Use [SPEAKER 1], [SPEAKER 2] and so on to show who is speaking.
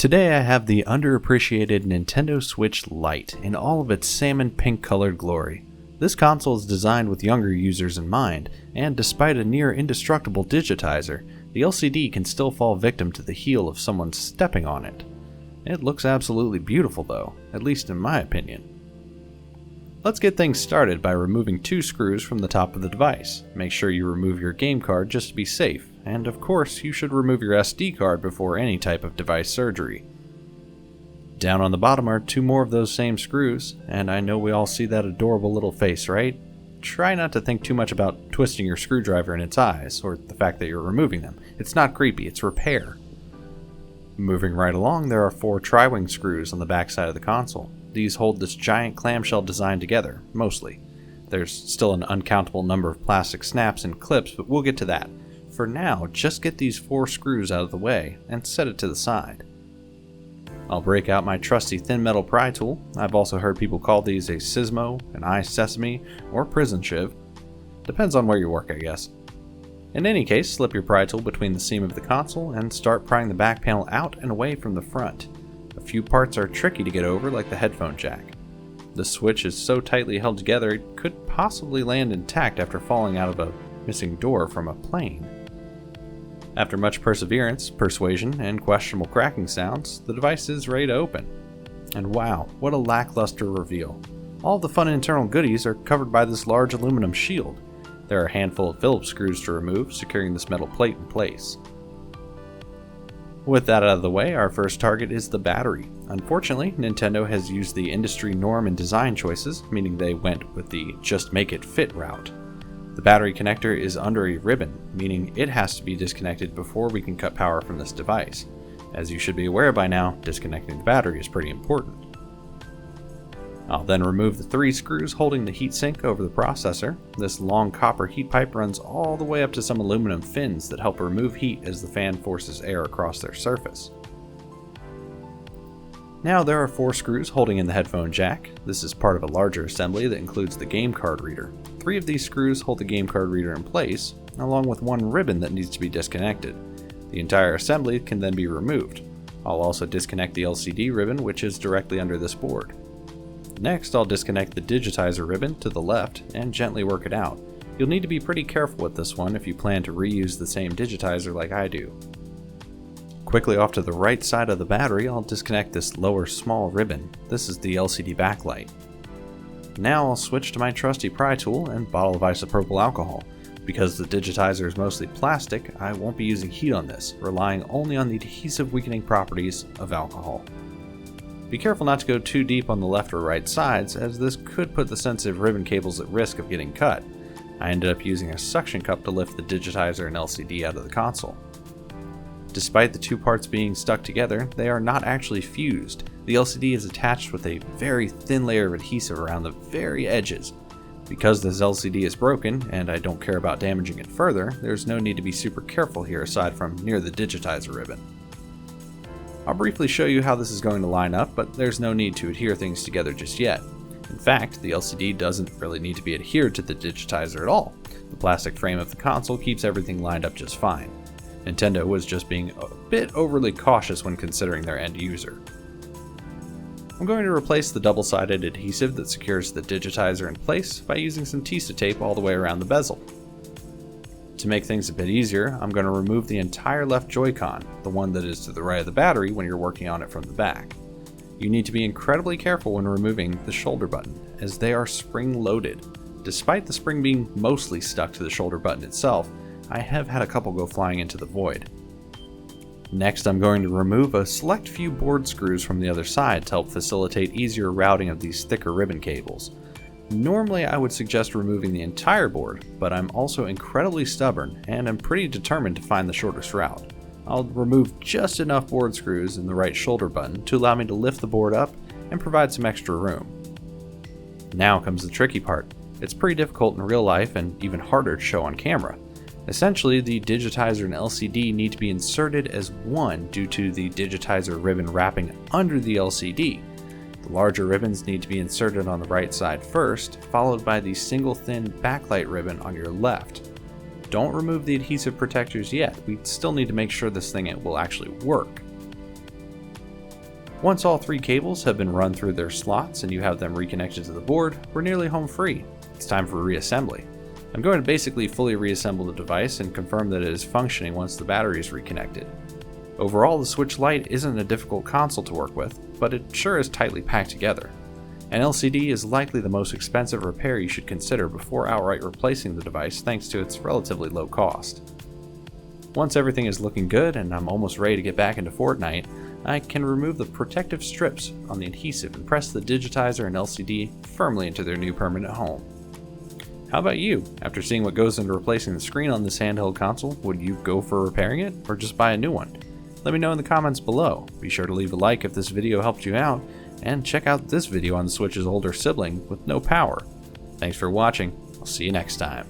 [SPEAKER 1] Today I have the underappreciated Nintendo Switch Lite in all of its salmon pink colored glory. This console is designed with younger users in mind, and despite a near indestructible digitizer, the LCD can still fall victim to the heel of someone stepping on it. It looks absolutely beautiful though, at least in my opinion. Let's get things started by removing 2 screws from the top of the device. Make sure you remove your game card just to be safe, and of course you should remove your SD card before any type of device surgery. Down on the bottom are 2 more of those same screws, and I know we all see that adorable little face, right? Try not to think too much about twisting your screwdriver in its eyes, or the fact that you're removing them. It's not creepy, it's repair. Moving right along, there are 4 tri-wing screws on the back side of the console. These hold this giant clamshell design together, mostly. There's still an uncountable number of plastic snaps and clips, but we'll get to that. For now, just get these 4 screws out of the way and set it to the side. I'll break out my trusty thin metal pry tool. I've also heard people call these a Sismo, an iSesame, or prison shiv. Depends on where you work, I guess. In any case, slip your pry tool between the seam of the console and start prying the back panel out and away from the front. A few parts are tricky to get over, like the headphone jack. The switch is so tightly held together it could possibly land intact after falling out of a missing door from a plane. After much perseverance, persuasion, and questionable cracking sounds, the device is ready to open. And wow, what a lackluster reveal. All the fun internal goodies are covered by this large aluminum shield. There are a handful of Phillips screws to remove, securing this metal plate in place. With that out of the way, our first target is the battery. Unfortunately, Nintendo has used the industry norm in design choices, meaning they went with the just make it fit route. The battery connector is under a ribbon, meaning it has to be disconnected before we can cut power from this device. As you should be aware by now, disconnecting the battery is pretty important. I'll then remove the 3 screws holding the heatsink over the processor. This long copper heat pipe runs all the way up to some aluminum fins that help remove heat as the fan forces air across their surface. Now there are 4 screws holding in the headphone jack. This is part of a larger assembly that includes the game card reader. 3 of these screws hold the game card reader in place, along with 1 ribbon that needs to be disconnected. The entire assembly can then be removed. I'll also disconnect the LCD ribbon, which is directly under this board. Next, I'll disconnect the digitizer ribbon to the left and gently work it out. You'll need to be pretty careful with this one if you plan to reuse the same digitizer like I do. Quickly off to the right side of the battery, I'll disconnect this lower small ribbon. This is the LCD backlight. Now I'll switch to my trusty pry tool and bottle of isopropyl alcohol. Because the digitizer is mostly plastic, I won't be using heat on this, relying only on the adhesive weakening properties of alcohol. Be careful not to go too deep on the left or right sides, as this could put the sensitive ribbon cables at risk of getting cut. I ended up using a suction cup to lift the digitizer and LCD out of the console. Despite the 2 parts being stuck together, they are not actually fused. The LCD is attached with a very thin layer of adhesive around the very edges. Because this LCD is broken, and I don't care about damaging it further, there's no need to be super careful here aside from near the digitizer ribbon. I'll briefly show you how this is going to line up, but there's no need to adhere things together just yet. In fact, the LCD doesn't really need to be adhered to the digitizer at all. The plastic frame of the console keeps everything lined up just fine. Nintendo was just being a bit overly cautious when considering their end user. I'm going to replace the double-sided adhesive that secures the digitizer in place by using some Tisa tape all the way around the bezel. To make things a bit easier, I'm going to remove the entire left Joy-Con, the one that is to the right of the battery when you're working on it from the back. You need to be incredibly careful when removing the shoulder button, as they are spring-loaded. Despite the spring being mostly stuck to the shoulder button itself, I have had a couple go flying into the void. Next, I'm going to remove a select few board screws from the other side to help facilitate easier routing of these thicker ribbon cables. Normally I would suggest removing the entire board, but I'm also incredibly stubborn and am pretty determined to find the shortest route. I'll remove just enough board screws in the right shoulder button to allow me to lift the board up and provide some extra room. Now comes the tricky part. It's pretty difficult in real life and even harder to show on camera. Essentially, the digitizer and LCD need to be inserted as one due to the digitizer ribbon wrapping under the LCD. The larger ribbons need to be inserted on the right side first, followed by the single thin backlight ribbon on your left. Don't remove the adhesive protectors yet, we still need to make sure this thing will actually work. Once all 3 cables have been run through their slots and you have them reconnected to the board, we're nearly home free. It's time for reassembly. I'm going to basically fully reassemble the device and confirm that it is functioning once the battery is reconnected. Overall, the Switch Lite isn't a difficult console to work with, but it sure is tightly packed together. An LCD is likely the most expensive repair you should consider before outright replacing the device thanks to its relatively low cost. Once everything is looking good and I'm almost ready to get back into Fortnite, I can remove the protective strips on the adhesive and press the digitizer and LCD firmly into their new permanent home. How about you? After seeing what goes into replacing the screen on this handheld console, would you go for repairing it or just buy a new one? Let me know in the comments below. Be sure to leave a like if this video helped you out, and check out this video on the Switch's older sibling with no power. Thanks for watching. I'll see you next time.